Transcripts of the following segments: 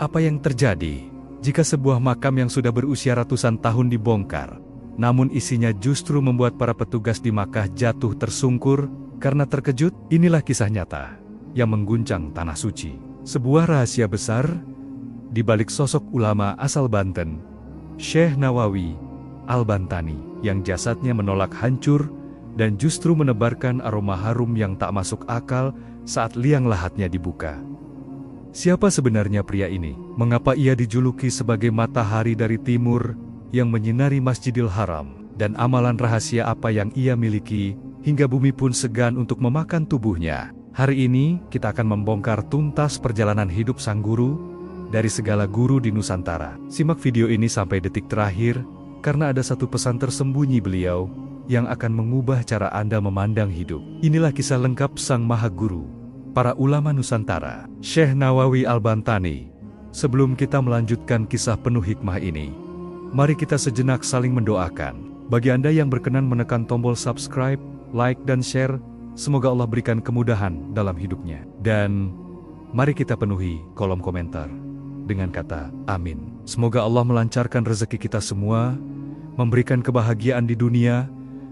Apa yang terjadi jika sebuah makam yang sudah berusia ratusan tahun dibongkar, namun isinya justru membuat para petugas di Makkah jatuh tersungkur karena terkejut? Inilah kisah nyata yang mengguncang tanah suci. Sebuah rahasia besar di balik sosok ulama asal Banten, Syekh Nawawi Al-Bantani, yang jasadnya menolak hancur dan justru menebarkan aroma harum yang tak masuk akal saat liang lahatnya dibuka. Siapa sebenarnya pria ini? Mengapa ia dijuluki sebagai matahari dari timur yang menyinari Masjidil Haram? Dan amalan rahasia apa yang ia miliki hingga bumi pun segan untuk memakan tubuhnya? Hari ini kita akan membongkar tuntas perjalanan hidup sang guru dari segala guru di Nusantara. Simak video ini sampai detik terakhir karena ada satu pesan tersembunyi beliau yang akan mengubah cara Anda memandang hidup. Inilah kisah lengkap sang maha guru para ulama Nusantara, Syekh Nawawi Al-Bantani. Sebelum kita melanjutkan kisah penuh hikmah ini, mari kita sejenak saling mendoakan. Bagi Anda yang berkenan menekan tombol subscribe, like dan share, semoga Allah berikan kemudahan dalam hidupnya. Dan mari kita penuhi kolom komentar dengan kata amin. Semoga Allah melancarkan rezeki kita semua, memberikan kebahagiaan di dunia,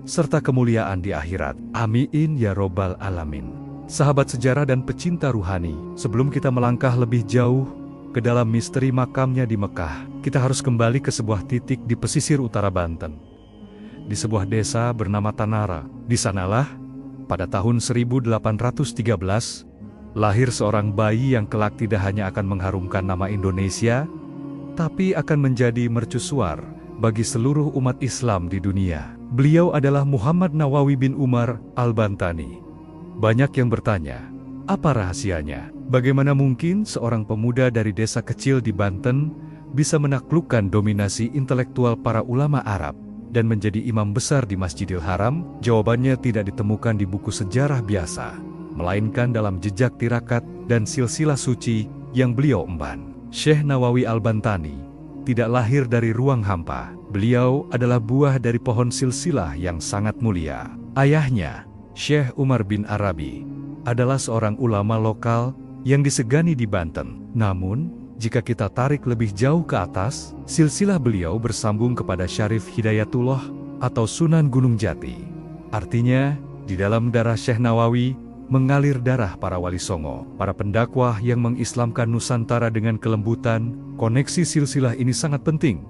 serta kemuliaan di akhirat. Amin ya robbal alamin. Sahabat sejarah dan pecinta ruhani, sebelum kita melangkah lebih jauh ke dalam misteri makamnya di Mekah, kita harus kembali ke sebuah titik di pesisir utara Banten. Di sebuah desa bernama Tanara. Di sanalah, pada tahun 1813, lahir seorang bayi yang kelak tidak hanya akan mengharumkan nama Indonesia, tapi akan menjadi mercusuar bagi seluruh umat Islam di dunia. Beliau adalah Muhammad Nawawi bin Umar Al-Bantani. Banyak yang bertanya, apa rahasianya? Bagaimana mungkin seorang pemuda dari desa kecil di Banten bisa menaklukkan dominasi intelektual para ulama Arab dan menjadi imam besar di Masjidil Haram? Jawabannya tidak ditemukan di buku sejarah biasa, melainkan dalam jejak tirakat dan silsilah suci yang beliau emban. Syekh Nawawi Al-Bantani tidak lahir dari ruang hampa. Beliau adalah buah dari pohon silsilah yang sangat mulia. Ayahnya, Syekh Umar bin Arabi, adalah seorang ulama lokal yang disegani di Banten. Namun, jika kita tarik lebih jauh ke atas, silsilah beliau bersambung kepada Syarif Hidayatullah atau Sunan Gunung Jati. Artinya, di dalam darah Syekh Nawawi mengalir darah para wali songo, para pendakwah yang mengislamkan Nusantara dengan kelembutan. Koneksi silsilah ini sangat penting,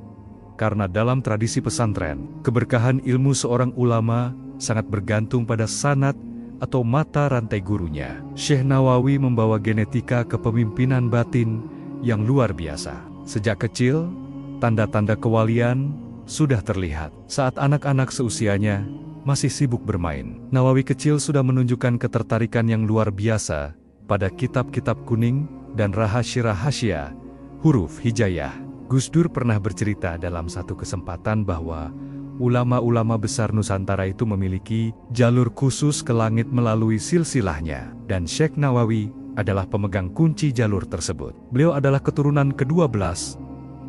karena dalam tradisi pesantren, keberkahan ilmu seorang ulama sangat bergantung pada sanad atau mata rantai gurunya. Syekh Nawawi membawa genetika kepemimpinan batin yang luar biasa. Sejak kecil, tanda-tanda kewalian sudah terlihat. Saat anak-anak seusianya masih sibuk bermain, Nawawi kecil sudah menunjukkan ketertarikan yang luar biasa pada kitab-kitab kuning dan rahasia-rahasia huruf hijaiyah. Gus Dur pernah bercerita dalam satu kesempatan bahwa ulama-ulama besar Nusantara itu memiliki jalur khusus ke langit melalui silsilahnya, dan Syekh Nawawi adalah pemegang kunci jalur tersebut. Beliau adalah keturunan ke-12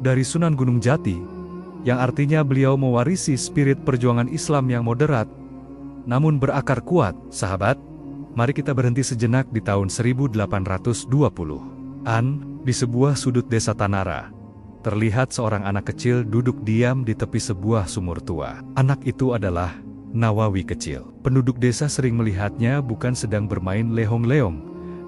dari Sunan Gunung Jati, yang artinya beliau mewarisi spirit perjuangan Islam yang moderat, namun berakar kuat. Sahabat, mari kita berhenti sejenak di tahun 1820-an, di sebuah sudut desa Tanara. Terlihat seorang anak kecil duduk diam di tepi sebuah sumur tua. Anak itu adalah Nawawi kecil. Penduduk desa sering melihatnya bukan sedang bermain leong-leong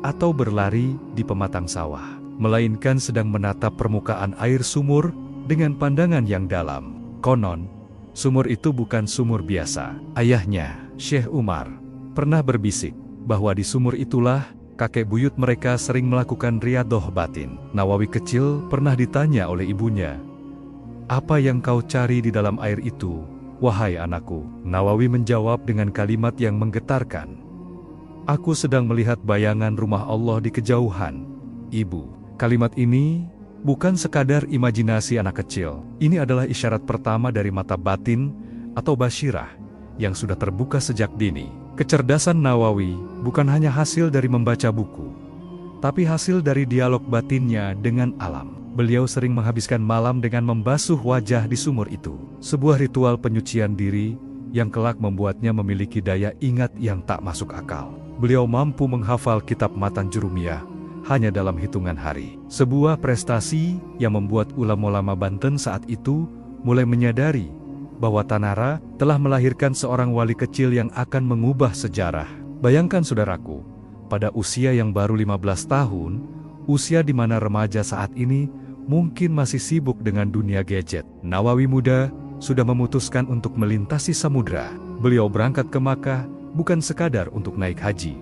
atau berlari di pematang sawah, melainkan sedang menatap permukaan air sumur dengan pandangan yang dalam. Konon, sumur itu bukan sumur biasa. Ayahnya, Syekh Umar, pernah berbisik bahwa di sumur itulah kakek buyut mereka sering melakukan riyadhah batin. Nawawi kecil pernah ditanya oleh ibunya, "Apa yang kau cari di dalam air itu, wahai anakku?" Nawawi menjawab dengan kalimat yang menggetarkan, "Aku sedang melihat bayangan rumah Allah di kejauhan, Ibu." Kalimat ini bukan sekadar imajinasi anak kecil. Ini adalah isyarat pertama dari mata batin atau basyirah yang sudah terbuka sejak dini. Kecerdasan Nawawi bukan hanya hasil dari membaca buku, tapi hasil dari dialog batinnya dengan alam. Beliau sering menghabiskan malam dengan membasuh wajah di sumur itu. Sebuah ritual penyucian diri yang kelak membuatnya memiliki daya ingat yang tak masuk akal. Beliau mampu menghafal kitab Matan Jurumiyah hanya dalam hitungan hari. Sebuah prestasi yang membuat ulama-ulama Banten saat itu mulai menyadari bahwa Tanara telah melahirkan seorang wali kecil yang akan mengubah sejarah. Bayangkan saudaraku, pada usia yang baru 15 tahun, usia di mana remaja saat ini mungkin masih sibuk dengan dunia gadget, Nawawi muda sudah memutuskan untuk melintasi samudra. Beliau berangkat ke Makkah bukan sekadar untuk naik haji,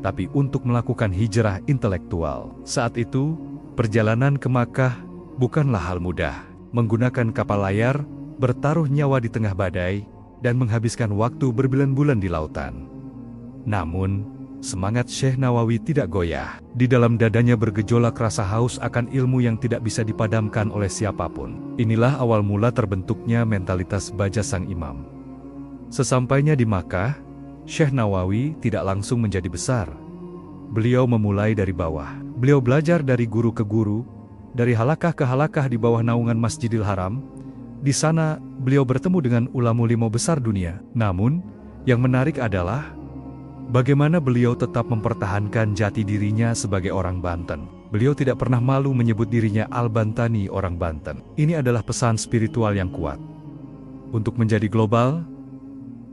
tapi untuk melakukan hijrah intelektual. Saat itu, perjalanan ke Makkah bukanlah hal mudah. Menggunakan kapal layar, bertaruh nyawa di tengah badai, dan menghabiskan waktu berbulan-bulan di lautan. Namun, semangat Syekh Nawawi tidak goyah. Di dalam dadanya bergejolak rasa haus akan ilmu yang tidak bisa dipadamkan oleh siapapun. Inilah awal mula terbentuknya mentalitas baja sang imam. Sesampainya di Makkah, Syekh Nawawi tidak langsung menjadi besar. Beliau memulai dari bawah. Beliau belajar dari guru ke guru, dari halakah ke halakah di bawah naungan Masjidil Haram. Di sana, beliau bertemu dengan ulama-ulama besar dunia. Namun, yang menarik adalah bagaimana beliau tetap mempertahankan jati dirinya sebagai orang Banten. Beliau tidak pernah malu menyebut dirinya Al-Bantani, orang Banten. Ini adalah pesan spiritual yang kuat. Untuk menjadi global,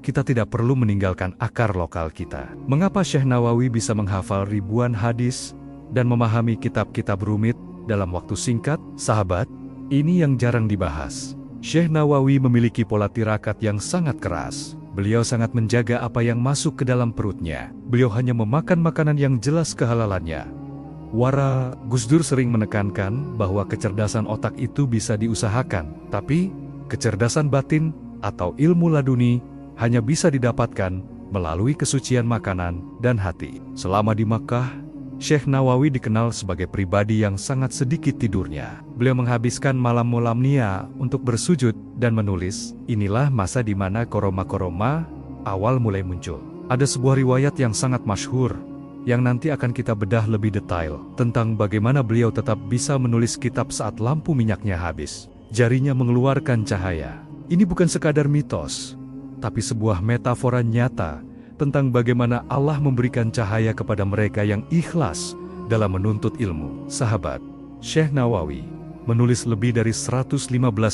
kita tidak perlu meninggalkan akar lokal kita. Mengapa Syekh Nawawi bisa menghafal ribuan hadis dan memahami kitab-kitab rumit dalam waktu singkat? Sahabat, ini yang jarang dibahas. Syekh Nawawi memiliki pola tirakat yang sangat keras. Beliau sangat menjaga apa yang masuk ke dalam perutnya. Beliau hanya memakan makanan yang jelas kehalalannya. Gus Dur sering menekankan bahwa kecerdasan otak itu bisa diusahakan, tapi kecerdasan batin atau ilmu laduni hanya bisa didapatkan melalui kesucian makanan dan hati. Selama di Makkah, Syekh Nawawi dikenal sebagai pribadi yang sangat sedikit tidurnya. Beliau menghabiskan malam-malamnya untuk bersujud dan menulis. Inilah masa di mana koroma-koroma awal mulai muncul. Ada sebuah riwayat yang sangat masyhur, yang nanti akan kita bedah lebih detail, tentang bagaimana beliau tetap bisa menulis kitab saat lampu minyaknya habis. Jarinya mengeluarkan cahaya. Ini bukan sekadar mitos, tapi sebuah metafora nyata tentang bagaimana Allah memberikan cahaya kepada mereka yang ikhlas dalam menuntut ilmu. Sahabat, Syekh Nawawi menulis lebih dari 115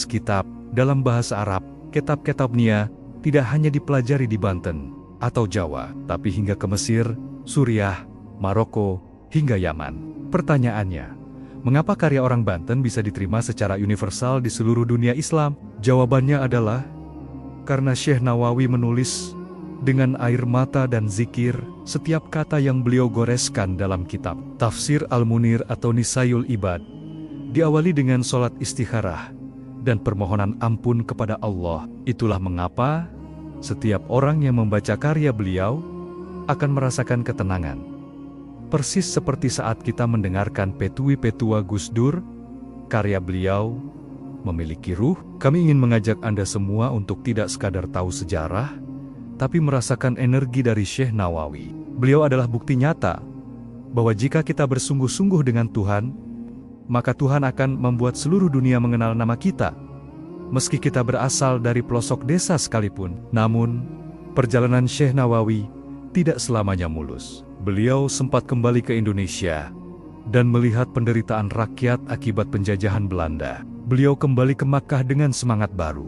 kitab dalam bahasa Arab. Kitab-kitabnya tidak hanya dipelajari di Banten atau Jawa, tapi hingga ke Mesir, Suriah, Maroko, hingga Yaman. Pertanyaannya, mengapa karya orang Banten bisa diterima secara universal di seluruh dunia Islam? Jawabannya adalah karena Syekh Nawawi menulis dengan air mata dan zikir setiap kata yang beliau goreskan dalam kitab. Tafsir Al-Munir atau Nisayul Ibad diawali dengan sholat istikharah dan permohonan ampun kepada Allah. Itulah mengapa setiap orang yang membaca karya beliau akan merasakan ketenangan. Persis seperti saat kita mendengarkan Petui-Petua Gus Dur, karya beliau memiliki ruh. Kami ingin mengajak Anda semua untuk tidak sekadar tahu sejarah, tapi merasakan energi dari Syekh Nawawi. Beliau adalah bukti nyata bahwa jika kita bersungguh-sungguh dengan Tuhan, maka Tuhan akan membuat seluruh dunia mengenal nama kita. Meski kita berasal dari pelosok desa sekalipun, namun perjalanan Syekh Nawawi tidak selamanya mulus. Beliau sempat kembali ke Indonesia dan melihat penderitaan rakyat akibat penjajahan Belanda. Beliau kembali ke Makkah dengan semangat baru,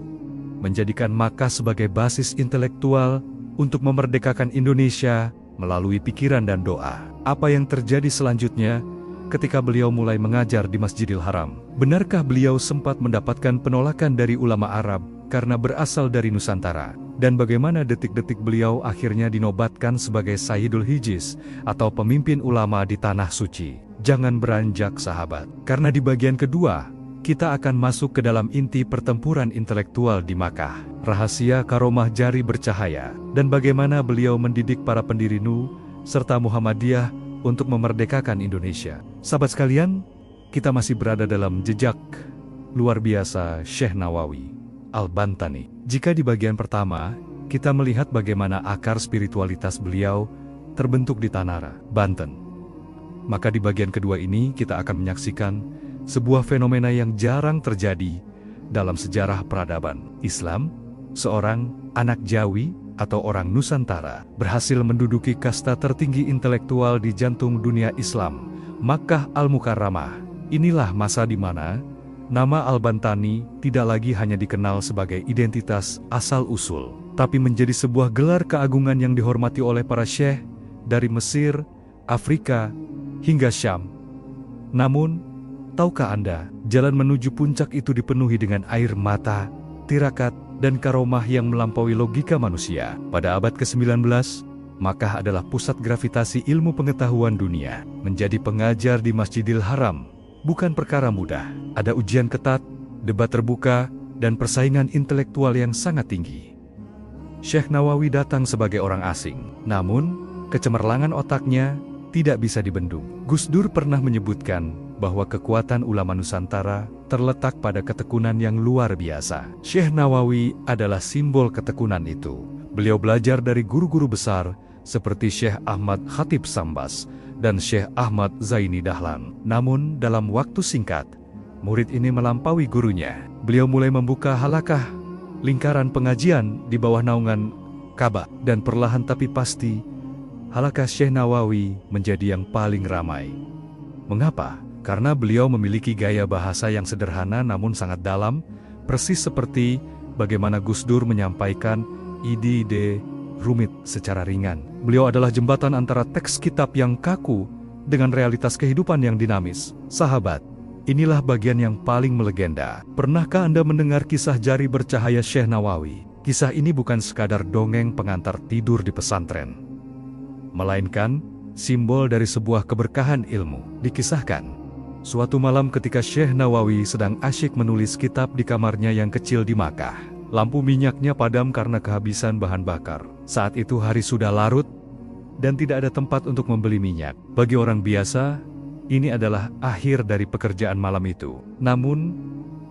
menjadikan Makkah sebagai basis intelektual untuk memerdekakan Indonesia melalui pikiran dan doa. Apa yang terjadi selanjutnya ketika beliau mulai mengajar di Masjidil Haram? Benarkah beliau sempat mendapatkan penolakan dari ulama Arab karena berasal dari Nusantara? Dan bagaimana detik-detik beliau akhirnya dinobatkan sebagai Sayyidul Hijaz atau pemimpin ulama di Tanah Suci? Jangan beranjak sahabat, karena di bagian kedua, kita akan masuk ke dalam inti pertempuran intelektual di Makkah, rahasia karomah jari bercahaya, dan bagaimana beliau mendidik para pendiri NU serta Muhammadiyah untuk memerdekakan Indonesia. Sahabat sekalian, kita masih berada dalam jejak luar biasa Syekh Nawawi, Al-Bantani. Jika di bagian pertama, kita melihat bagaimana akar spiritualitas beliau terbentuk di Tanara, Banten, maka di bagian kedua ini kita akan menyaksikan sebuah fenomena yang jarang terjadi dalam sejarah peradaban Islam. Seorang anak Jawi atau orang Nusantara berhasil menduduki kasta tertinggi intelektual di jantung dunia Islam Makkah Al-Mukarramah. Inilah masa di mana nama Al-Bantani tidak lagi hanya dikenal sebagai identitas asal-usul, tapi menjadi sebuah gelar keagungan yang dihormati oleh para syekh dari Mesir, Afrika, hingga Syam. Namun, tahukah Anda, jalan menuju puncak itu dipenuhi dengan air mata, tirakat, dan karomah yang melampaui logika manusia. Pada abad ke-19, Makkah adalah pusat gravitasi ilmu pengetahuan dunia. Menjadi pengajar di Masjidil Haram bukan perkara mudah. Ada ujian ketat, debat terbuka, dan persaingan intelektual yang sangat tinggi. Syekh Nawawi datang sebagai orang asing, namun kecemerlangan otaknya tidak bisa dibendung. Gus Dur pernah menyebutkan bahwa kekuatan ulama Nusantara terletak pada ketekunan yang luar biasa. Syekh Nawawi adalah simbol ketekunan itu. Beliau belajar dari guru-guru besar seperti Syekh Ahmad Khatib Sambas dan Syekh Ahmad Zaini Dahlan. Namun dalam waktu singkat, murid ini melampaui gurunya. Beliau mulai membuka halakah, lingkaran pengajian di bawah naungan Ka'bah, dan perlahan tapi pasti, halakah Syekh Nawawi menjadi yang paling ramai. Mengapa? Karena beliau memiliki gaya bahasa yang sederhana namun sangat dalam, persis seperti bagaimana Gus Dur menyampaikan ide-ide rumit secara ringan. Beliau adalah jembatan antara teks kitab yang kaku dengan realitas kehidupan yang dinamis. Sahabat, inilah bagian yang paling melegenda. Pernahkah Anda mendengar kisah jari bercahaya Syekh Nawawi? Kisah ini bukan sekadar dongeng pengantar tidur di pesantren, melainkan simbol dari sebuah keberkahan ilmu. Dikisahkan, suatu malam ketika Syekh Nawawi sedang asyik menulis kitab di kamarnya yang kecil di Makkah, lampu minyaknya padam karena kehabisan bahan bakar. Saat itu hari sudah larut dan tidak ada tempat untuk membeli minyak. Bagi orang biasa, ini adalah akhir dari pekerjaan malam itu. Namun,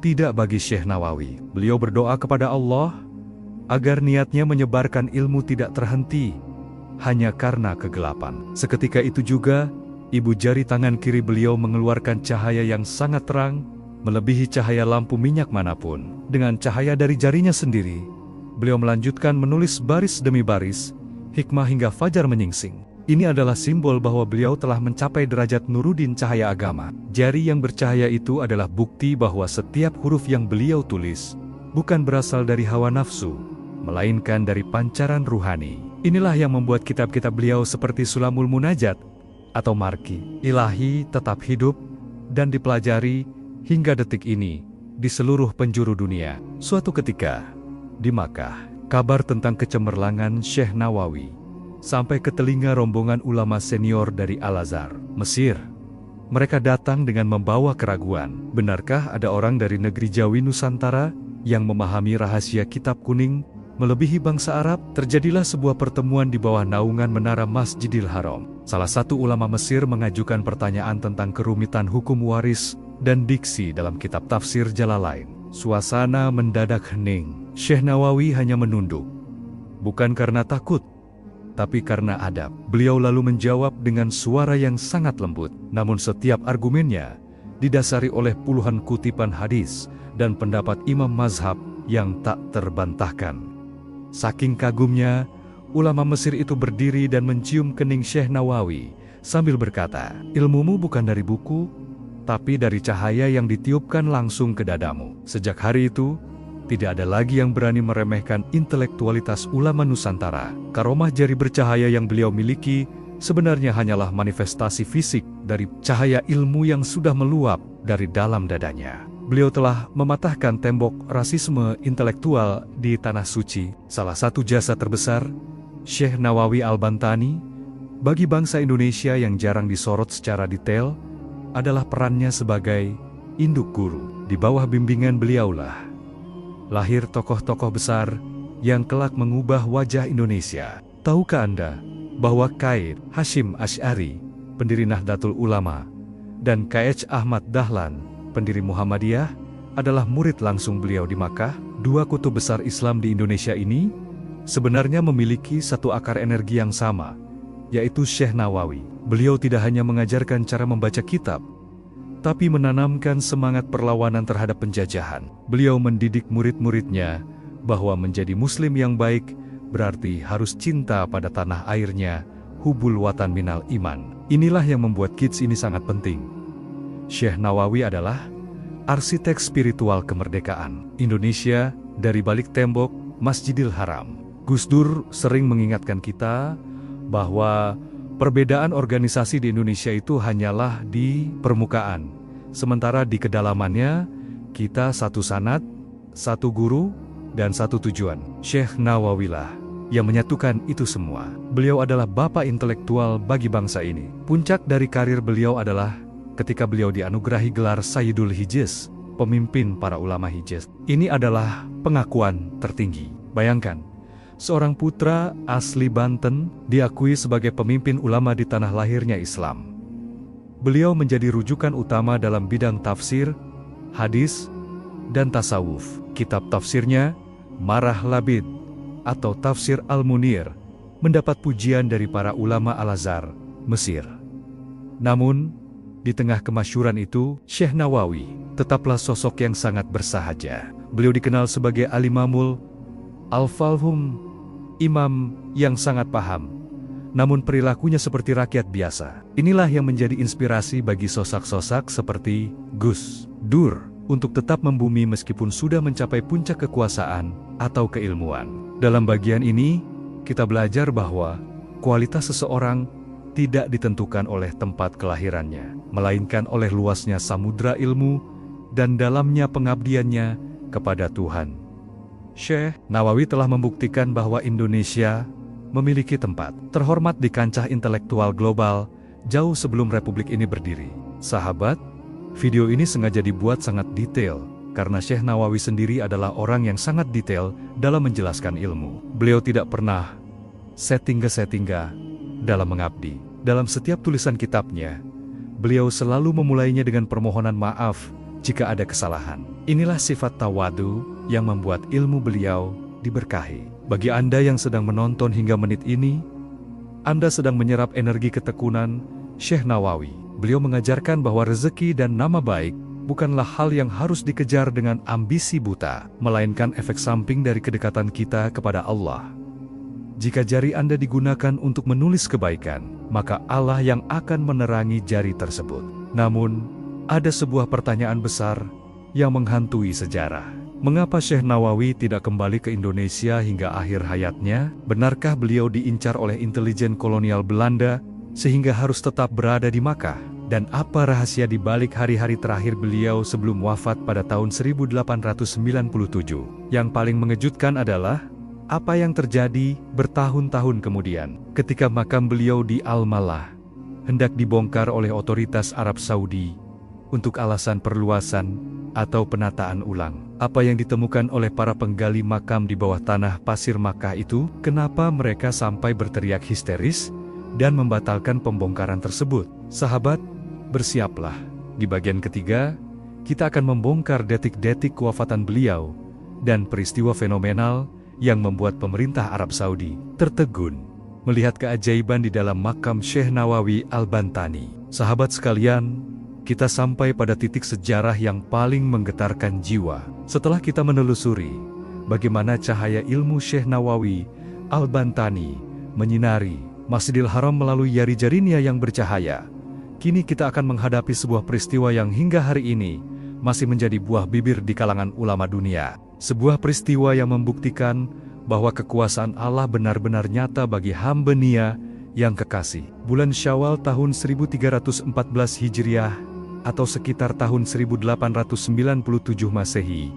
tidak bagi Syekh Nawawi. Beliau berdoa kepada Allah agar niatnya menyebarkan ilmu tidak terhenti hanya karena kegelapan. Seketika itu juga, ibu jari tangan kiri beliau mengeluarkan cahaya yang sangat terang, melebihi cahaya lampu minyak manapun. Dengan cahaya dari jarinya sendiri, beliau melanjutkan menulis baris demi baris, hikmah hingga fajar menyingsing. Ini adalah simbol bahwa beliau telah mencapai derajat Nuruddin cahaya agama. Jari yang bercahaya itu adalah bukti bahwa setiap huruf yang beliau tulis bukan berasal dari hawa nafsu, melainkan dari pancaran ruhani. Inilah yang membuat kitab-kitab beliau seperti Sulamul Munajat atau Marki Ilahi tetap hidup dan dipelajari hingga detik ini di seluruh penjuru dunia. Suatu ketika, di Makkah, kabar tentang kecemerlangan Syekh Nawawi sampai ke telinga rombongan ulama senior dari Al-Azhar, Mesir. Mereka datang dengan membawa keraguan. Benarkah ada orang dari negeri Jawi Nusantara yang memahami rahasia kitab kuning melebihi bangsa Arab? Terjadilah sebuah pertemuan di bawah naungan menara Masjidil Haram. Salah satu ulama Mesir mengajukan pertanyaan tentang kerumitan hukum waris dan diksi dalam kitab tafsir Jalalain. Suasana mendadak hening. Syekh Nawawi hanya menunduk. Bukan karena takut, tapi karena adab. Beliau lalu menjawab dengan suara yang sangat lembut. Namun setiap argumennya didasari oleh puluhan kutipan hadis dan pendapat imam mazhab yang tak terbantahkan. Saking kagumnya, ulama Mesir itu berdiri dan mencium kening Syekh Nawawi sambil berkata, "Ilmumu bukan dari buku, tapi dari cahaya yang ditiupkan langsung ke dadamu." Sejak hari itu, tidak ada lagi yang berani meremehkan intelektualitas ulama Nusantara. Karomah jari bercahaya yang beliau miliki sebenarnya hanyalah manifestasi fisik dari cahaya ilmu yang sudah meluap dari dalam dadanya. Beliau telah mematahkan tembok rasisme intelektual di Tanah Suci. Salah satu jasa terbesar Syekh Nawawi Al-Bantani bagi bangsa Indonesia yang jarang disorot secara detail adalah perannya sebagai induk guru. Di bawah bimbingan beliaulah lahir tokoh-tokoh besar yang kelak mengubah wajah Indonesia. Tahukah Anda bahwa K.H. Hashim Asy'ari, pendiri Nahdlatul Ulama, dan K.H. Ahmad Dahlan, pendiri Muhammadiyah, adalah murid langsung beliau di Makkah? Dua kutub besar Islam di Indonesia ini sebenarnya memiliki satu akar energi yang sama, yaitu Syekh Nawawi. Beliau tidak hanya mengajarkan cara membaca kitab, tapi menanamkan semangat perlawanan terhadap penjajahan. Beliau mendidik murid-muridnya bahwa menjadi muslim yang baik berarti harus cinta pada tanah airnya, hubul watan minal iman. Inilah yang membuat kids ini sangat penting. Syekh Nawawi adalah arsitek spiritual kemerdekaan Indonesia dari balik tembok Masjidil Haram. Gus Dur sering mengingatkan kita bahwa perbedaan organisasi di Indonesia itu hanyalah di permukaan, sementara di kedalamannya kita satu sanad, satu guru, dan satu tujuan. Syekh Nawawi lah yang menyatukan itu semua. Beliau adalah bapak intelektual bagi bangsa ini. Puncak dari karir beliau adalah ketika beliau dianugerahi gelar Sayyidul Hijaz, pemimpin para ulama Hijaz. Ini adalah pengakuan tertinggi. Bayangkan, seorang putra asli Banten diakui sebagai pemimpin ulama di tanah lahirnya Islam. Beliau menjadi rujukan utama dalam bidang tafsir, hadis, dan tasawuf. Kitab tafsirnya, Marah Labid, atau Tafsir Al-Munir, mendapat pujian dari para ulama Al-Azhar, Mesir. Namun, di tengah kemasyhuran itu, Syekh Nawawi tetaplah sosok yang sangat bersahaja. Beliau dikenal sebagai alimamul al-falhum, imam yang sangat paham, namun perilakunya seperti rakyat biasa. Inilah yang menjadi inspirasi bagi sosok-sosok seperti Gus Dur untuk tetap membumi meskipun sudah mencapai puncak kekuasaan atau keilmuan. Dalam bagian ini, kita belajar bahwa kualitas seseorang tidak ditentukan oleh tempat kelahirannya, melainkan oleh luasnya samudra ilmu dan dalamnya pengabdiannya kepada Tuhan. Syekh Nawawi telah membuktikan bahwa Indonesia memiliki tempat terhormat di kancah intelektual global jauh sebelum Republik ini berdiri. Sahabat, video ini sengaja dibuat sangat detail, karena Syekh Nawawi sendiri adalah orang yang sangat detail dalam menjelaskan ilmu. Beliau tidak pernah settingga-settingga dalam mengabdi. Dalam setiap tulisan kitabnya, beliau selalu memulainya dengan permohonan maaf jika ada kesalahan. Inilah sifat tawadu yang membuat ilmu beliau diberkahi. Bagi Anda yang sedang menonton hingga menit ini, Anda sedang menyerap energi ketekunan Syekh Nawawi. Beliau mengajarkan bahwa rezeki dan nama baik bukanlah hal yang harus dikejar dengan ambisi buta, melainkan efek samping dari kedekatan kita kepada Allah. Jika jari Anda digunakan untuk menulis kebaikan, maka Allah yang akan menerangi jari tersebut. Namun, ada sebuah pertanyaan besar yang menghantui sejarah. Mengapa Syekh Nawawi tidak kembali ke Indonesia hingga akhir hayatnya? Benarkah beliau diincar oleh intelijen kolonial Belanda sehingga harus tetap berada di Makkah? Dan apa rahasia di balik hari-hari terakhir beliau sebelum wafat pada tahun 1897? Yang paling mengejutkan adalah apa yang terjadi bertahun-tahun kemudian ketika makam beliau di Al-Malah hendak dibongkar oleh otoritas Arab Saudi untuk alasan perluasan atau penataan ulang. Apa yang ditemukan oleh para penggali makam di bawah tanah pasir Makkah itu? Kenapa mereka sampai berteriak histeris dan membatalkan pembongkaran tersebut? Sahabat, bersiaplah. Di bagian ketiga, kita akan membongkar detik-detik kewafatan beliau dan peristiwa fenomenal yang membuat pemerintah Arab Saudi tertegun melihat keajaiban di dalam makam Syekh Nawawi Al-Bantani. Sahabat sekalian, kita sampai pada titik sejarah yang paling menggetarkan jiwa. Setelah kita menelusuri bagaimana cahaya ilmu Syekh Nawawi Al-Bantani menyinari Masjidil Haram melalui jari-jarinya yang bercahaya, kini kita akan menghadapi sebuah peristiwa yang hingga hari ini masih menjadi buah bibir di kalangan ulama dunia. Sebuah peristiwa yang membuktikan bahwa kekuasaan Allah benar-benar nyata bagi hamba-Nia yang kekasih. Bulan Syawal tahun 1314 Hijriah atau sekitar tahun 1897 Masehi,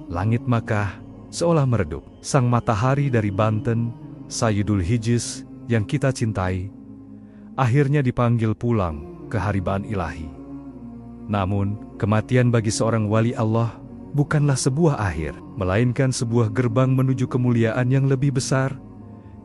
langit Makkah seolah meredup. Sang matahari dari Banten, Sayyidul Hijaz yang kita cintai, akhirnya dipanggil pulang ke haribaan ilahi. Namun, kematian bagi seorang wali Allah bukanlah sebuah akhir, melainkan sebuah gerbang menuju kemuliaan yang lebih besar,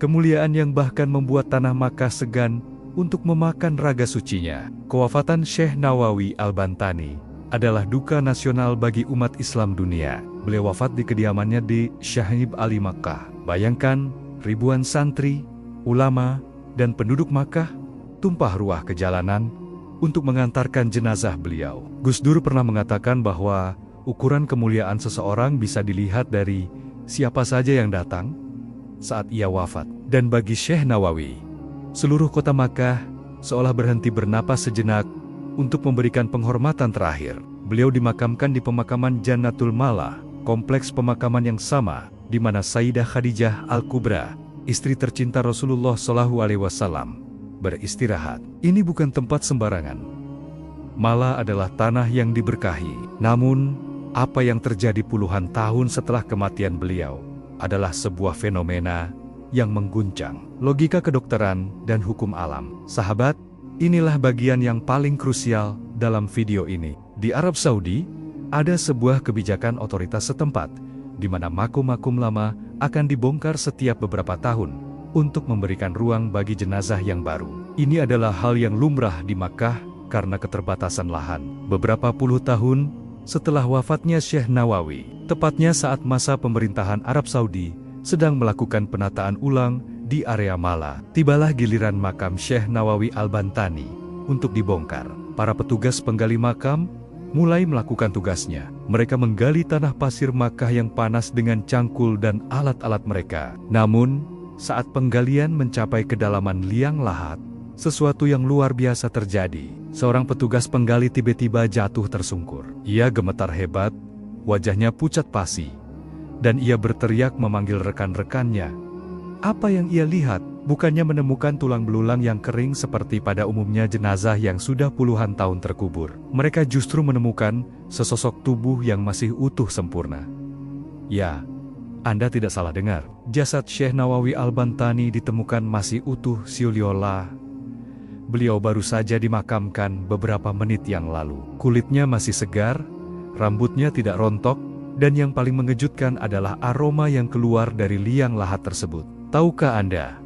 kemuliaan yang bahkan membuat tanah Makkah segan untuk memakan raga sucinya. Kewafatan Syekh Nawawi Al-Bantani adalah duka nasional bagi umat Islam dunia. Beliau wafat di kediamannya di Syahib Ali Makkah. Bayangkan, ribuan santri, ulama, dan penduduk Makkah tumpah ruah ke jalanan untuk mengantarkan jenazah beliau. Gus Dur pernah mengatakan bahwa ukuran kemuliaan seseorang bisa dilihat dari siapa saja yang datang saat ia wafat. Dan bagi Syekh Nawawi, Seluruh kota Makkah seolah berhenti bernapas sejenak untuk memberikan penghormatan terakhir. Beliau dimakamkan di pemakaman Jannatul Ma'la, kompleks pemakaman yang sama di mana Sayyidah Khadijah Al-Kubra, istri tercinta Rasulullah SAW, beristirahat. Ini bukan tempat sembarangan. Ma'la adalah tanah yang diberkahi. Namun, apa yang terjadi puluhan tahun setelah kematian beliau adalah sebuah fenomena yang mengguncang logika kedokteran dan hukum alam. Sahabat, inilah bagian yang paling krusial dalam video ini. Di Arab Saudi, ada sebuah kebijakan otoritas setempat, di mana makum-makum lama akan dibongkar setiap beberapa tahun untuk memberikan ruang bagi jenazah yang baru. Ini adalah hal yang lumrah di Makkah karena keterbatasan lahan. Beberapa puluh tahun setelah wafatnya Syekh Nawawi, tepatnya saat masa pemerintahan Arab Saudi sedang melakukan penataan ulang di area Ma'la, tibalah giliran makam Syekh Nawawi Al-Bantani untuk dibongkar. Para petugas penggali makam mulai melakukan tugasnya. Mereka menggali tanah pasir Makkah yang panas dengan cangkul dan alat-alat mereka. Namun, saat penggalian mencapai kedalaman liang lahat, sesuatu yang luar biasa terjadi. Seorang petugas penggali tiba-tiba jatuh tersungkur. Ia gemetar hebat, wajahnya pucat pasi, dan ia berteriak memanggil rekan-rekannya. Apa yang ia lihat? Bukannya menemukan tulang belulang yang kering seperti pada umumnya jenazah yang sudah puluhan tahun terkubur. Mereka justru menemukan sesosok tubuh yang masih utuh sempurna. Ya, Anda tidak salah dengar. Jasad Syekh Nawawi Al-Bantani ditemukan masih utuh siuliola. Beliau baru saja dimakamkan beberapa menit yang lalu. Kulitnya masih segar, rambutnya tidak rontok, dan yang paling mengejutkan adalah aroma yang keluar dari liang lahat tersebut. Tahukah Anda,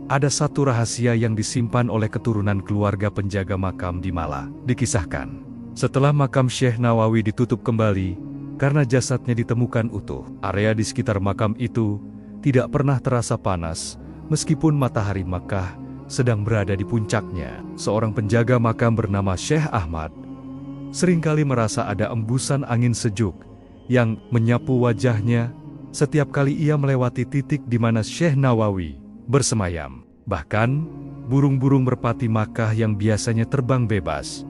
ada satu rahasia yang disimpan oleh keturunan keluarga penjaga makam di Ma'la. Dikisahkan, setelah makam Syekh Nawawi ditutup kembali, karena jasadnya ditemukan utuh, area di sekitar makam itu tidak pernah terasa panas, meskipun matahari Makkah sedang berada di puncaknya. Seorang penjaga makam bernama Syekh Ahmad seringkali merasa ada embusan angin sejuk yang menyapu wajahnya setiap kali ia melewati titik di mana Syekh Nawawi bersemayam. Bahkan, burung-burung merpati Makkah yang biasanya terbang bebas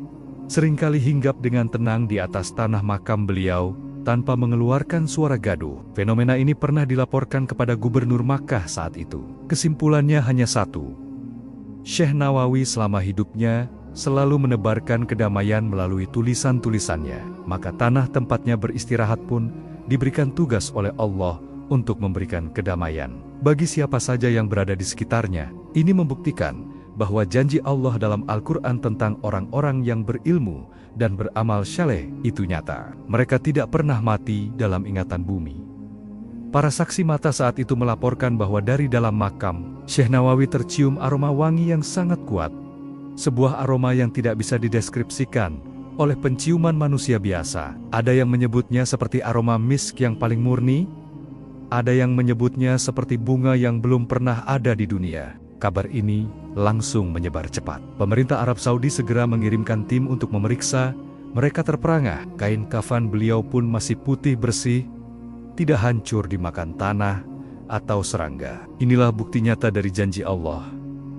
seringkali hinggap dengan tenang di atas tanah makam beliau tanpa mengeluarkan suara gaduh. Fenomena ini pernah dilaporkan kepada gubernur Makkah saat itu. Kesimpulannya hanya satu: Syekh Nawawi selama hidupnya selalu menebarkan kedamaian melalui tulisan-tulisannya. Maka tanah tempatnya beristirahat pun diberikan tugas oleh Allah untuk memberikan kedamaian bagi siapa saja yang berada di sekitarnya. Ini membuktikan bahwa janji Allah dalam Al-Quran tentang orang-orang yang berilmu dan beramal saleh itu nyata. Mereka tidak pernah mati dalam ingatan bumi. Para saksi mata saat itu melaporkan bahwa dari dalam makam Syekh Nawawi tercium aroma wangi yang sangat kuat. Sebuah aroma yang tidak bisa dideskripsikan oleh penciuman manusia biasa. Ada yang menyebutnya seperti aroma misk yang paling murni, ada yang menyebutnya seperti bunga yang belum pernah ada di dunia. Kabar ini langsung menyebar cepat. Pemerintah Arab Saudi segera mengirimkan tim untuk memeriksa. Mereka terperangah, kain kafan beliau pun masih putih bersih, tidak hancur dimakan tanah atau serangga. Inilah bukti nyata dari janji Allah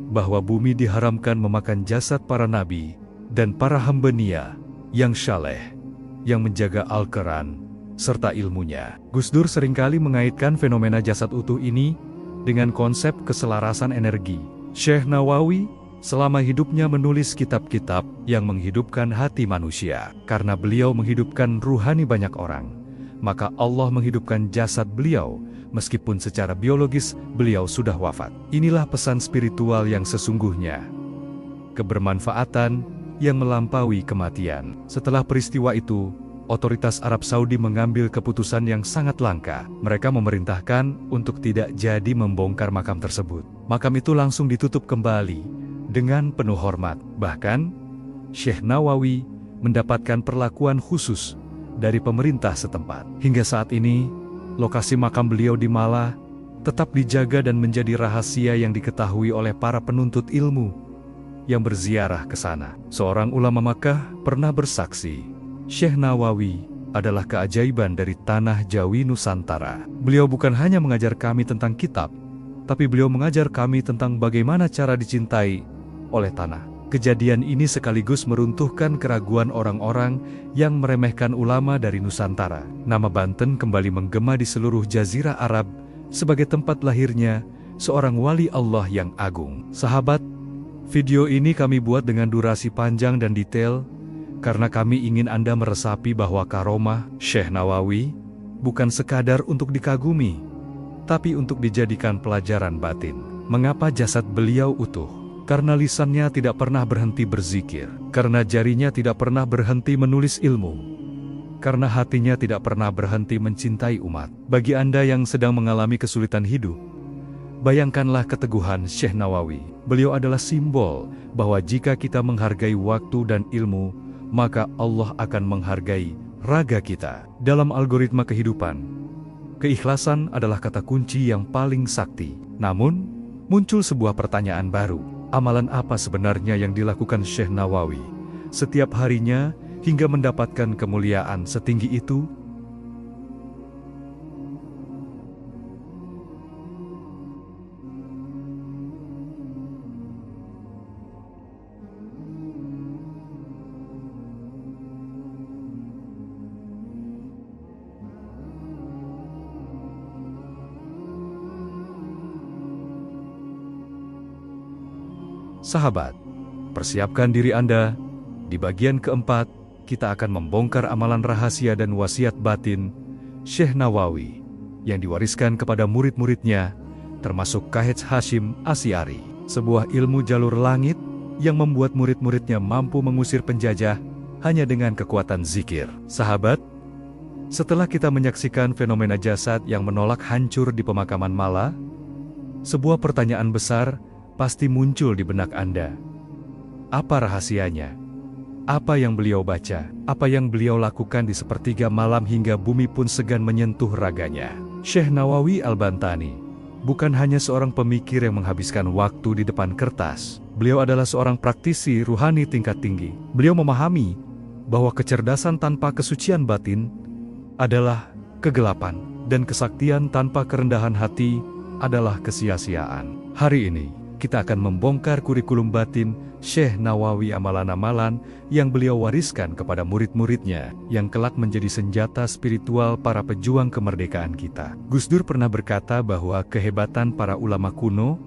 bahwa bumi diharamkan memakan jasad para nabi dan para hamba Nia yang saleh, yang menjaga Al-Quran serta ilmunya. Gus Dur seringkali mengaitkan fenomena jasad utuh ini dengan konsep keselarasan energi. Syekh Nawawi selama hidupnya menulis kitab-kitab yang menghidupkan hati manusia. Karena beliau menghidupkan ruhani banyak orang, maka Allah menghidupkan jasad beliau meskipun secara biologis beliau sudah wafat. Inilah pesan spiritual yang sesungguhnya. Kebermanfaatan yang melampaui kematian. Setelah peristiwa itu, otoritas Arab Saudi mengambil keputusan yang sangat langka. Mereka memerintahkan untuk tidak jadi membongkar makam tersebut. Makam itu langsung ditutup kembali dengan penuh hormat. Bahkan, Syekh Nawawi mendapatkan perlakuan khusus dari pemerintah setempat. Hingga saat ini, lokasi makam beliau di Ma'la tetap dijaga dan menjadi rahasia yang diketahui oleh para penuntut ilmu yang berziarah ke sana. Seorang ulama Makkah pernah bersaksi, Syekh Nawawi adalah keajaiban dari tanah Jawi Nusantara. Beliau bukan hanya mengajar kami tentang kitab, tapi beliau mengajar kami tentang bagaimana cara dicintai oleh tanah. Kejadian ini sekaligus meruntuhkan keraguan orang-orang yang meremehkan ulama dari Nusantara. Nama Banten kembali menggema di seluruh jazirah Arab sebagai tempat lahirnya seorang wali Allah yang agung. Sahabat, video ini kami buat dengan durasi panjang dan detail karena kami ingin Anda meresapi bahwa karomah Syekh Nawawi bukan sekadar untuk dikagumi, tapi untuk dijadikan pelajaran batin. Mengapa jasad beliau utuh? Karena lisannya tidak pernah berhenti berzikir, karena jarinya tidak pernah berhenti menulis ilmu, karena hatinya tidak pernah berhenti mencintai umat. Bagi Anda yang sedang mengalami kesulitan hidup, bayangkanlah keteguhan Syekh Nawawi. Beliau adalah simbol bahwa jika kita menghargai waktu dan ilmu, maka Allah akan menghargai raga kita. Dalam algoritma kehidupan, keikhlasan adalah kata kunci yang paling sakti. Namun, muncul sebuah pertanyaan baru. Amalan apa sebenarnya yang dilakukan Syekh Nawawi setiap harinya hingga mendapatkan kemuliaan setinggi itu? Sahabat, persiapkan diri Anda. Di bagian keempat, kita akan membongkar amalan rahasia dan wasiat batin Syekh Nawawi yang diwariskan kepada murid-muridnya, termasuk K.H. Hashim Asy'ari. Sebuah ilmu jalur langit yang membuat murid-muridnya mampu mengusir penjajah hanya dengan kekuatan zikir. Sahabat, setelah kita menyaksikan fenomena jasad yang menolak hancur di pemakaman Mala, sebuah pertanyaan besar pasti muncul di benak Anda. Apa rahasianya? Apa yang beliau baca? Apa yang beliau lakukan di sepertiga malam hingga bumi pun segan menyentuh raganya? Syekh Nawawi Al-Bantani bukan hanya seorang pemikir yang menghabiskan waktu di depan kertas. Beliau adalah seorang praktisi ruhani tingkat tinggi. Beliau memahami bahwa kecerdasan tanpa kesucian batin adalah kegelapan, dan kesaktian tanpa kerendahan hati adalah kesia-siaan. Hari ini, kita akan membongkar kurikulum batin Syekh Nawawi, amalan-amalan yang beliau wariskan kepada murid-muridnya, yang kelak menjadi senjata spiritual para pejuang kemerdekaan kita. Gus Dur pernah berkata bahwa kehebatan para ulama kuno,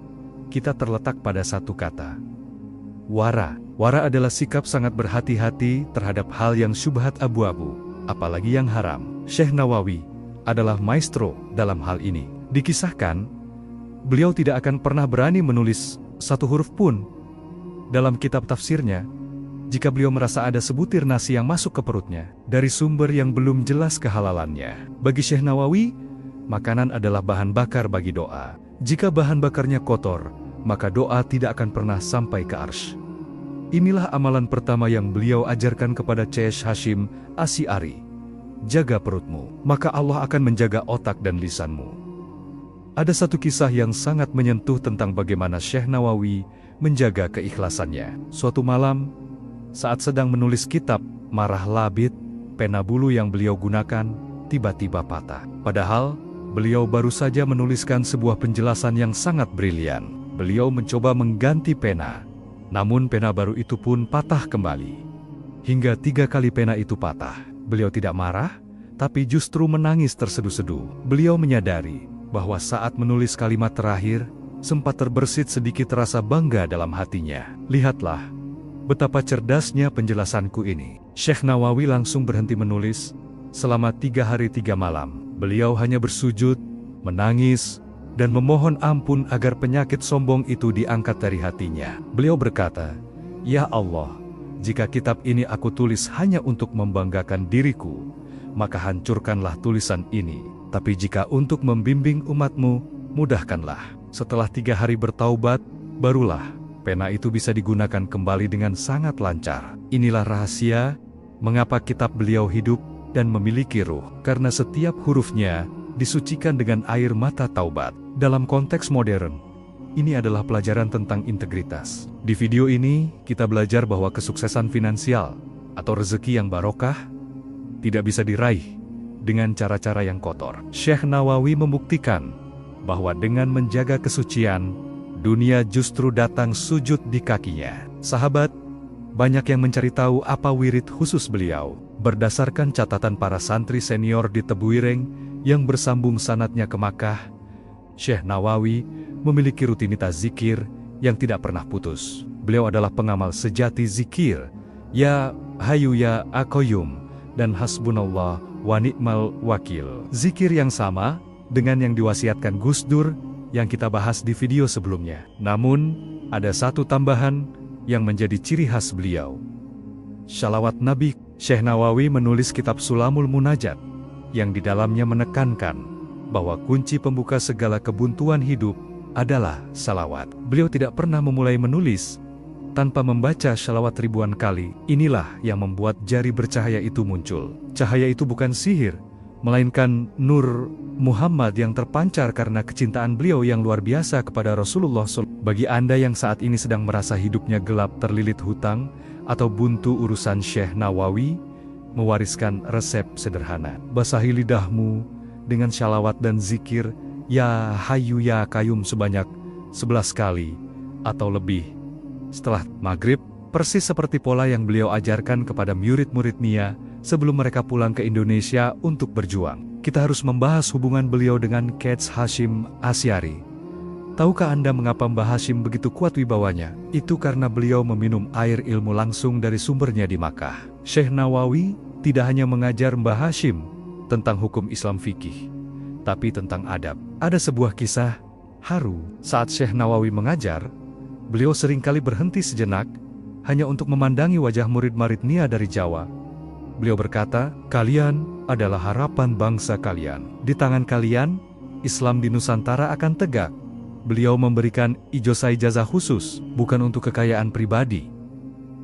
kita terletak pada satu kata, wara. Wara adalah sikap sangat berhati-hati terhadap hal yang syubhat abu-abu, apalagi yang haram. Syekh Nawawi adalah maestro dalam hal ini. Dikisahkan, beliau tidak akan pernah berani menulis satu huruf pun dalam kitab tafsirnya jika beliau merasa ada sebutir nasi yang masuk ke perutnya dari sumber yang belum jelas kehalalannya. Bagi Syekh Nawawi, makanan adalah bahan bakar bagi doa. Jika bahan bakarnya kotor, maka doa tidak akan pernah sampai ke arsy. Inilah amalan pertama yang beliau ajarkan kepada K.H. Hashim Asy'ari. Jaga perutmu, maka Allah akan menjaga otak dan lisanmu. Ada satu kisah yang sangat menyentuh tentang bagaimana Syekh Nawawi menjaga keikhlasannya. Suatu malam, saat sedang menulis kitab Marah Labid, pena bulu yang beliau gunakan tiba-tiba patah. Padahal, beliau baru saja menuliskan sebuah penjelasan yang sangat brilian. Beliau mencoba mengganti pena, namun pena baru itu pun patah kembali. Hingga 3 kali pena itu patah. Beliau tidak marah, tapi justru menangis terseduh-seduh. Beliau menyadari bahwa saat menulis kalimat terakhir, sempat terbersit sedikit rasa bangga dalam hatinya. Lihatlah, betapa cerdasnya penjelasanku ini. Syekh Nawawi langsung berhenti menulis. Selama 3 hari 3 malam, beliau hanya bersujud, menangis, dan memohon ampun agar penyakit sombong itu diangkat dari hatinya. Beliau berkata, "Ya Allah, jika kitab ini aku tulis hanya untuk membanggakan diriku, maka hancurkanlah tulisan ini. Tapi jika untuk membimbing umatmu, mudahkanlah." Setelah 3 hari bertaubat, barulah pena itu bisa digunakan kembali dengan sangat lancar. Inilah rahasia mengapa kitab beliau hidup dan memiliki ruh, karena setiap hurufnya disucikan dengan air mata taubat. Dalam konteks modern, ini adalah pelajaran tentang integritas. Di video ini, kita belajar bahwa kesuksesan finansial atau rezeki yang barokah tidak bisa diraih dengan cara-cara yang kotor. Syekh Nawawi membuktikan bahwa dengan menjaga kesucian, dunia justru datang sujud di kakinya. Sahabat, banyak yang mencari tahu apa wirid khusus beliau. Berdasarkan catatan para santri senior di Tebuireng yang bersambung sanadnya ke Makkah, Syekh Nawawi memiliki rutinitas zikir yang tidak pernah putus. Beliau adalah pengamal sejati zikir, Ya Hayyu Ya Qayyum, dan Hasbunallah wa ni'mal wakil. Zikir yang sama dengan yang diwasiatkan Gus Dur yang kita bahas di video sebelumnya. Namun, ada satu tambahan yang menjadi ciri khas beliau. Shalawat Nabi. Syekh Nawawi menulis kitab Sulamul Munajat yang di dalamnya menekankan bahwa kunci pembuka segala kebuntuan hidup adalah salawat. Beliau tidak pernah memulai menulis tanpa membaca salawat ribuan kali. Inilah yang membuat jari bercahaya itu muncul. Cahaya itu bukan sihir, melainkan nur Muhammad yang terpancar karena kecintaan beliau yang luar biasa kepada Rasulullah SAW. Bagi Anda yang saat ini sedang merasa hidupnya gelap terlilit hutang atau buntu urusan, Syekh Nawawi mewariskan resep sederhana. Basahi lidahmu dengan shalawat dan zikir Ya Hayyu Ya Qayyum sebanyak 11 kali atau lebih setelah maghrib, persis seperti pola yang beliau ajarkan kepada murid-muridnya sebelum mereka pulang ke Indonesia untuk berjuang. Kita harus membahas hubungan beliau dengan Kiai Hasyim Asy'ari. Tahukah Anda mengapa Mbah Hashim begitu kuat wibawanya? Itu karena beliau meminum air ilmu langsung dari sumbernya di Makkah. Syekh Nawawi tidak hanya mengajar Mbah Hashim tentang hukum Islam fikih, tapi tentang adab. Ada sebuah kisah haru. Saat Syekh Nawawi mengajar, beliau seringkali berhenti sejenak hanya untuk memandangi wajah murid-muridnya dari Jawa. Beliau berkata, "Kalian adalah harapan bangsa kalian. Di tangan kalian, Islam di Nusantara akan tegak." Beliau memberikan ijazah khusus, bukan untuk kekayaan pribadi,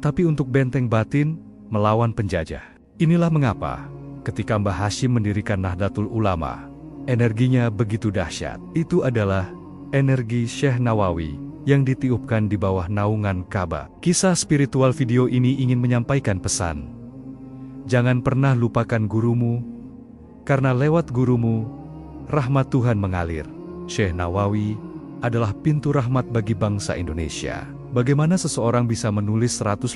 tapi untuk benteng batin melawan penjajah. Inilah mengapa, ketika Mbah Hashim mendirikan Nahdlatul Ulama, energinya begitu dahsyat. Itu adalah energi Syekh Nawawi yang ditiupkan di bawah naungan Ka'bah. Kisah spiritual video ini ingin menyampaikan pesan. Jangan pernah lupakan gurumu, karena lewat gurumu, rahmat Tuhan mengalir. Syekh Nawawi adalah pintu rahmat bagi bangsa Indonesia. Bagaimana seseorang bisa menulis 115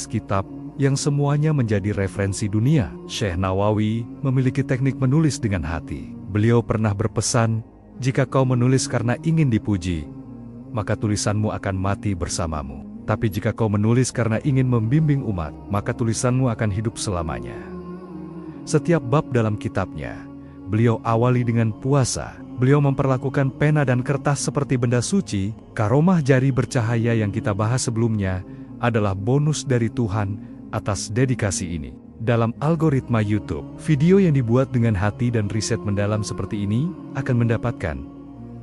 kitab yang semuanya menjadi referensi dunia? Syekh Nawawi memiliki teknik menulis dengan hati. Beliau pernah berpesan, jika kau menulis karena ingin dipuji, maka tulisanmu akan mati bersamamu. Tapi jika kau menulis karena ingin membimbing umat, maka tulisanmu akan hidup selamanya. Setiap bab dalam kitabnya, beliau awali dengan puasa. Beliau memperlakukan pena dan kertas seperti benda suci. Karomah jari bercahaya yang kita bahas sebelumnya adalah bonus dari Tuhan atas dedikasi ini. Dalam algoritma YouTube, video yang dibuat dengan hati dan riset mendalam seperti ini akan mendapatkan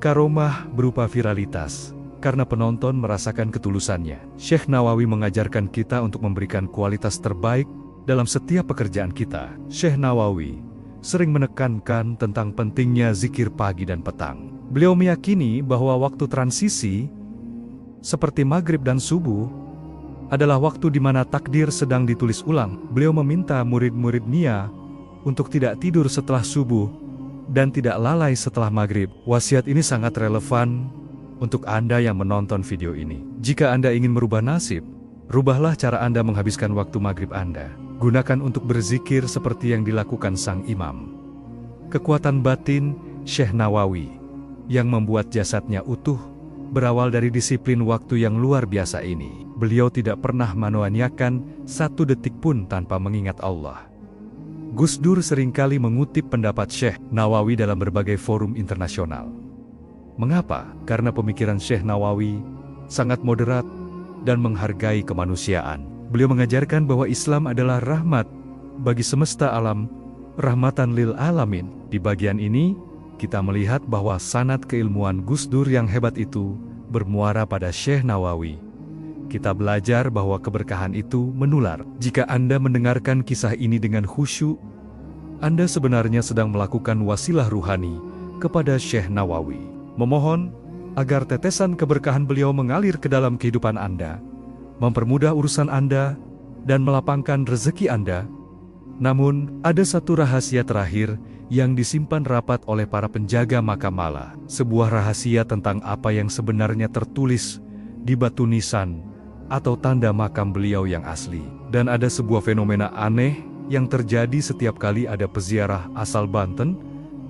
karomah berupa viralitas karena penonton merasakan ketulusannya. Syekh Nawawi mengajarkan kita untuk memberikan kualitas terbaik dalam setiap pekerjaan kita. Syekh Nawawi sering menekankan tentang pentingnya zikir pagi dan petang. Beliau meyakini bahwa waktu transisi, seperti maghrib dan subuh, adalah waktu di mana takdir sedang ditulis ulang. Beliau meminta murid-muridnya untuk tidak tidur setelah subuh dan tidak lalai setelah maghrib. Wasiat ini sangat relevan untuk Anda yang menonton video ini. Jika Anda ingin merubah nasib, rubahlah cara Anda menghabiskan waktu maghrib Anda. Gunakan untuk berzikir seperti yang dilakukan sang imam. Kekuatan batin Syekh Nawawi yang membuat jasadnya utuh berawal dari disiplin waktu yang luar biasa ini. Beliau tidak pernah menuanyakan satu detik pun tanpa mengingat Allah. Gus Dur seringkali mengutip pendapat Syekh Nawawi dalam berbagai forum internasional. Mengapa? Karena pemikiran Syekh Nawawi sangat moderat dan menghargai kemanusiaan. Beliau mengajarkan bahwa Islam adalah rahmat bagi semesta alam, rahmatan lil alamin. Di bagian ini, kita melihat bahwa sanad keilmuan Gus Dur yang hebat itu bermuara pada Syekh Nawawi. Kita belajar bahwa keberkahan itu menular. Jika Anda mendengarkan kisah ini dengan khusyuk, Anda sebenarnya sedang melakukan wasilah ruhani kepada Syekh Nawawi. Memohon agar tetesan keberkahan beliau mengalir ke dalam kehidupan Anda, mempermudah urusan Anda, dan melapangkan rezeki Anda. Namun, ada satu rahasia terakhir yang disimpan rapat oleh para penjaga makam Mala. Sebuah rahasia tentang apa yang sebenarnya tertulis di batu nisan atau tanda makam beliau yang asli. Dan ada sebuah fenomena aneh yang terjadi setiap kali ada peziarah asal Banten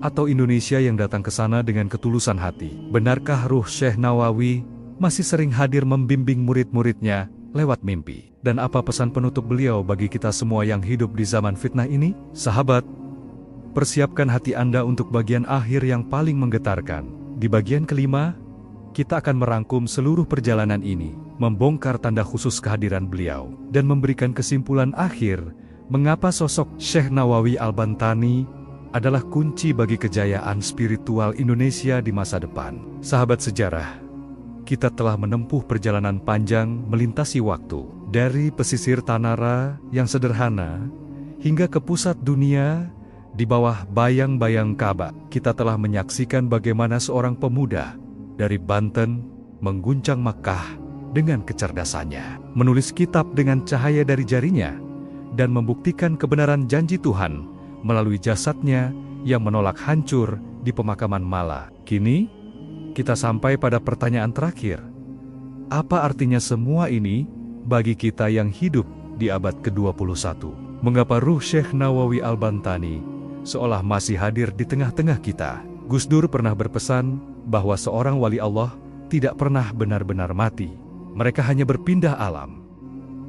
atau Indonesia yang datang ke sana dengan ketulusan hati. Benarkah ruh Syekh Nawawi masih sering hadir membimbing murid-muridnya lewat mimpi? Dan apa pesan penutup beliau bagi kita semua yang hidup di zaman fitnah ini? Sahabat, persiapkan hati Anda untuk bagian akhir yang paling menggetarkan. Di bagian kelima, kita akan merangkum seluruh perjalanan ini, membongkar tanda khusus kehadiran beliau, dan memberikan kesimpulan akhir mengapa sosok Syekh Nawawi Al-Bantani adalah kunci bagi kejayaan spiritual Indonesia di masa depan. Sahabat sejarah, kita telah menempuh perjalanan panjang melintasi waktu, dari pesisir Tanara yang sederhana hingga ke pusat dunia di bawah bayang-bayang Ka'bah. Kita telah menyaksikan bagaimana seorang pemuda dari Banten mengguncang Makkah dengan kecerdasannya, menulis kitab dengan cahaya dari jarinya, dan membuktikan kebenaran janji Tuhan melalui jasadnya yang menolak hancur di pemakaman Mala. Kini, kita sampai pada pertanyaan terakhir. Apa artinya semua ini bagi kita yang hidup di abad ke-21? Mengapa ruh Syekh Nawawi Al-Bantani seolah masih hadir di tengah-tengah kita? Gus Dur pernah berpesan bahwa seorang wali Allah tidak pernah benar-benar mati. Mereka hanya berpindah alam.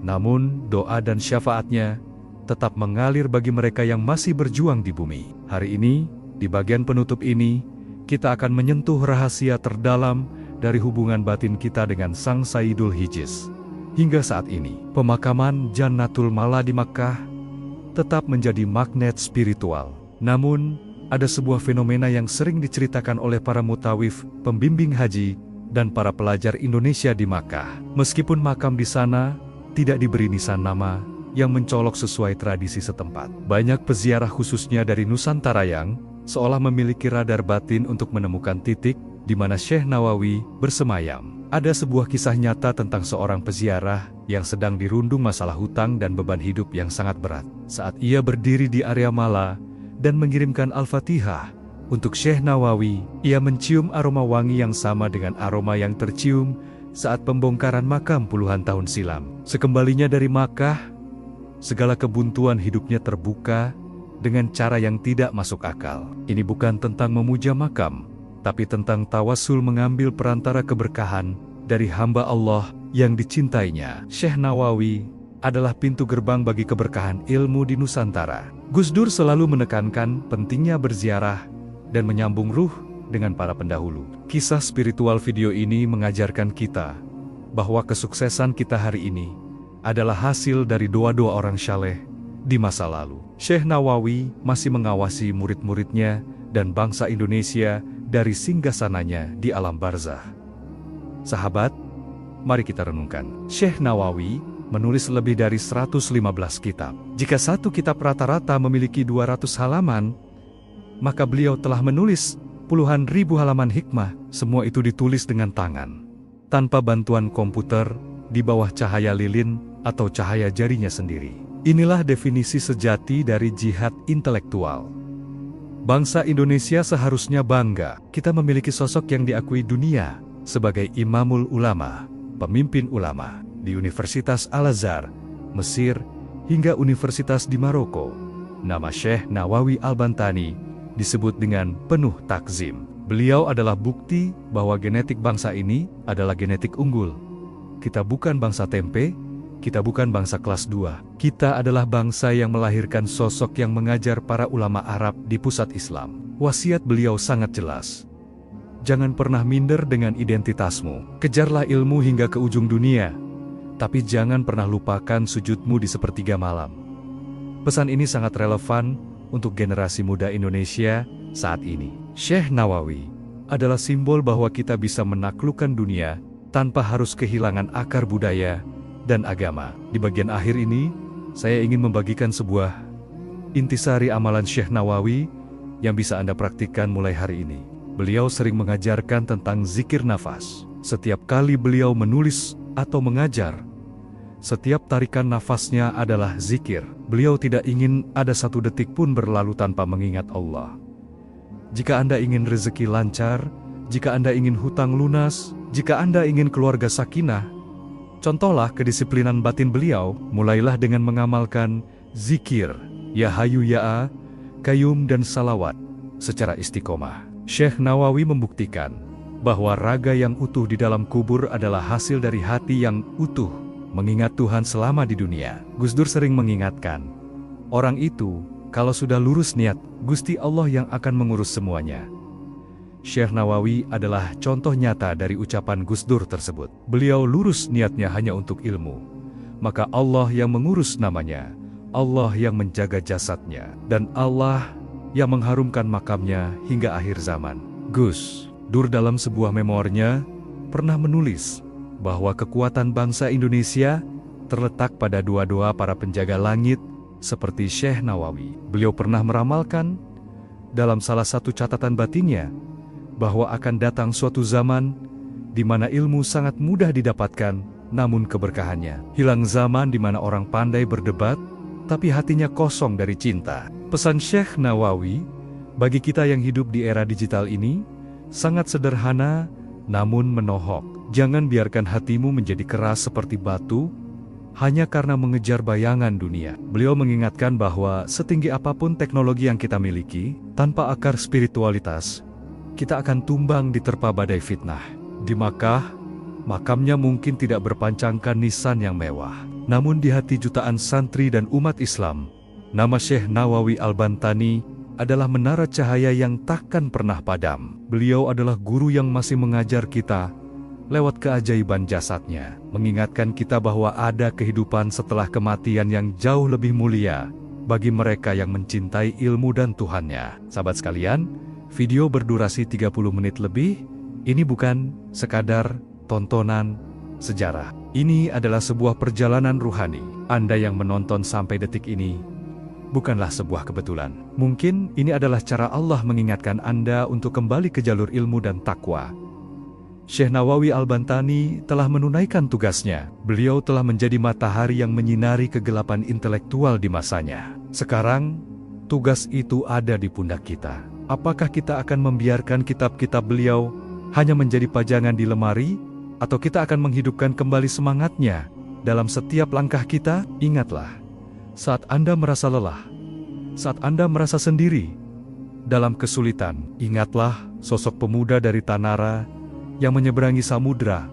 Namun, doa dan syafaatnya tetap mengalir bagi mereka yang masih berjuang di bumi. Hari ini, di bagian penutup ini, kita akan menyentuh rahasia terdalam dari hubungan batin kita dengan Sang Sayyidul Hijaz. Hingga saat ini, pemakaman Jannatul Mala di Makkah tetap menjadi magnet spiritual. Namun, ada sebuah fenomena yang sering diceritakan oleh para mutawif, pembimbing haji, dan para pelajar Indonesia di Makkah. Meskipun makam di sana tidak diberi nisan nama yang mencolok sesuai tradisi setempat, banyak peziarah khususnya dari Nusantara yang seolah memiliki radar batin untuk menemukan titik di mana Syekh Nawawi bersemayam. Ada sebuah kisah nyata tentang seorang peziarah yang sedang dirundung masalah hutang dan beban hidup yang sangat berat. Saat ia berdiri di area Mala dan mengirimkan Al-Fatihah untuk Syekh Nawawi, ia mencium aroma wangi yang sama dengan aroma yang tercium saat pembongkaran makam puluhan tahun silam. Sekembalinya dari Makkah, segala kebuntuan hidupnya terbuka dengan cara yang tidak masuk akal. Ini bukan tentang memuja makam, tapi tentang tawasul mengambil perantara keberkahan dari hamba Allah yang dicintainya. Syekh Nawawi adalah pintu gerbang bagi keberkahan ilmu di Nusantara. Gus Dur selalu menekankan pentingnya berziarah dan menyambung ruh dengan para pendahulu. Kisah spiritual video ini mengajarkan kita bahwa kesuksesan kita hari ini adalah hasil dari doa-doa orang saleh di masa lalu. Syekh Nawawi masih mengawasi murid-muridnya dan bangsa Indonesia dari singgasananya di alam barzah. Sahabat, mari kita renungkan. Syekh Nawawi menulis lebih dari 115 kitab. Jika satu kitab rata-rata memiliki 200 halaman, maka beliau telah menulis puluhan ribu halaman hikmah. Semua itu ditulis dengan tangan, tanpa bantuan komputer, di bawah cahaya lilin atau cahaya jarinya sendiri. Inilah definisi sejati dari jihad intelektual. Bangsa Indonesia seharusnya bangga. Kita memiliki sosok yang diakui dunia sebagai imamul ulama, pemimpin ulama di Universitas Al-Azhar, Mesir, hingga Universitas di Maroko. Nama Syekh Nawawi Al-Bantani disebut dengan penuh takzim. Beliau adalah bukti bahwa genetik bangsa ini adalah genetik unggul. Kita bukan bangsa tempe, kita bukan bangsa kelas 2. Kita adalah bangsa yang melahirkan sosok yang mengajar para ulama Arab di pusat Islam. Wasiat beliau sangat jelas. Jangan pernah minder dengan identitasmu. Kejarlah ilmu hingga ke ujung dunia, tapi jangan pernah lupakan sujudmu di sepertiga malam. Pesan ini sangat relevan untuk generasi muda Indonesia saat ini. Syekh Nawawi adalah simbol bahwa kita bisa menaklukkan dunia tanpa harus kehilangan akar budaya dan agama. Di bagian akhir ini, saya ingin membagikan sebuah intisari amalan Syekh Nawawi yang bisa Anda praktikkan mulai hari ini. Beliau sering mengajarkan tentang zikir nafas. Setiap kali beliau menulis atau mengajar, Setiap tarikan nafasnya adalah zikir. Beliau tidak ingin ada satu detik pun berlalu tanpa mengingat Allah. Jika Anda ingin rezeki lancar, jika Anda ingin hutang lunas, jika Anda ingin keluarga sakinah, contohlah kedisiplinan batin beliau, mulailah dengan mengamalkan zikir, Ya Hayyu Ya Qayyum dan salawat secara istiqomah. Syekh Nawawi membuktikan bahwa raga yang utuh di dalam kubur adalah hasil dari hati yang utuh, mengingat Tuhan selama di dunia. Gus Dur sering mengingatkan, orang itu kalau sudah lurus niat, Gusti Allah yang akan mengurus semuanya. Syekh Nawawi adalah contoh nyata dari ucapan Gus Dur tersebut. Beliau lurus niatnya hanya untuk ilmu, maka Allah yang mengurus namanya, Allah yang menjaga jasadnya, dan Allah yang mengharumkan makamnya hingga akhir zaman. Gus Dur dalam sebuah memornya pernah menulis bahwa kekuatan bangsa Indonesia terletak pada dua doa para penjaga langit seperti Syekh Nawawi. Beliau pernah meramalkan dalam salah satu catatan batinnya bahwa akan datang suatu zaman di mana ilmu sangat mudah didapatkan, namun keberkahannya hilang. Zaman di mana orang pandai berdebat, tapi hatinya kosong dari cinta. Pesan Syekh Nawawi bagi kita yang hidup di era digital ini sangat sederhana, namun menohok. Jangan biarkan hatimu menjadi keras seperti batu hanya karena mengejar bayangan dunia. Beliau mengingatkan bahwa setinggi apapun teknologi yang kita miliki, tanpa akar spiritualitas, kita akan tumbang diterpa badai fitnah. Di Makkah, makamnya mungkin tidak berpancangkan nisan yang mewah, namun di hati jutaan santri dan umat Islam, nama Syekh Nawawi Al-Bantani adalah menara cahaya yang takkan pernah padam. Beliau adalah guru yang masih mengajar kita lewat keajaiban jasadnya, mengingatkan kita bahwa ada kehidupan setelah kematian yang jauh lebih mulia bagi mereka yang mencintai ilmu dan Tuhannya. Sahabat sekalian, video berdurasi 30 menit lebih, ini bukan sekadar tontonan sejarah. Ini adalah sebuah perjalanan ruhani. Anda yang menonton sampai detik ini bukanlah sebuah kebetulan. Mungkin ini adalah cara Allah mengingatkan Anda untuk kembali ke jalur ilmu dan takwa. Syekh Nawawi Al-Bantani telah menunaikan tugasnya. Beliau telah menjadi matahari yang menyinari kegelapan intelektual di masanya. Sekarang, tugas itu ada di pundak kita. Apakah kita akan membiarkan kitab-kitab beliau hanya menjadi pajangan di lemari, atau kita akan menghidupkan kembali semangatnya dalam setiap langkah kita? Ingatlah, saat Anda merasa lelah, saat Anda merasa sendiri, dalam kesulitan, ingatlah sosok pemuda dari Tanara yang menyeberangi samudra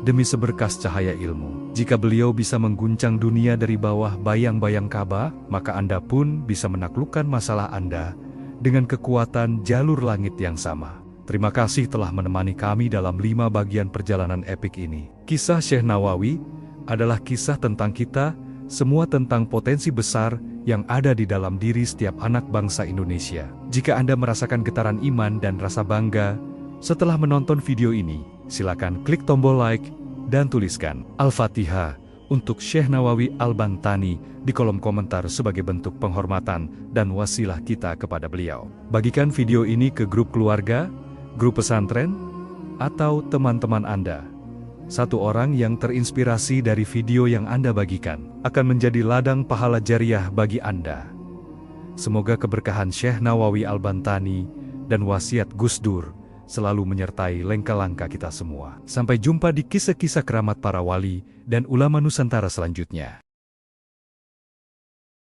demi seberkas cahaya ilmu. Jika beliau bisa mengguncang dunia dari bawah bayang-bayang Ka'bah, maka Anda pun bisa menaklukkan masalah Anda dengan kekuatan jalur langit yang sama. Terima kasih telah menemani kami dalam 5 bagian perjalanan epik ini. Kisah Syekh Nawawi adalah kisah tentang kita, semua tentang potensi besar yang ada di dalam diri setiap anak bangsa Indonesia. Jika Anda merasakan getaran iman dan rasa bangga setelah menonton video ini, silakan klik tombol like dan tuliskan Al-Fatihah untuk Syekh Nawawi Al-Bantani di kolom komentar sebagai bentuk penghormatan dan wasilah kita kepada beliau. Bagikan video ini ke grup keluarga, grup pesantren, atau teman-teman Anda. Satu orang yang terinspirasi dari video yang Anda bagikan akan menjadi ladang pahala jariah bagi Anda. Semoga keberkahan Syekh Nawawi Al-Bantani dan wasiat Gus Dur selalu menyertai langkah-langkah kita semua. Sampai jumpa di kisah-kisah keramat para wali dan ulama Nusantara selanjutnya.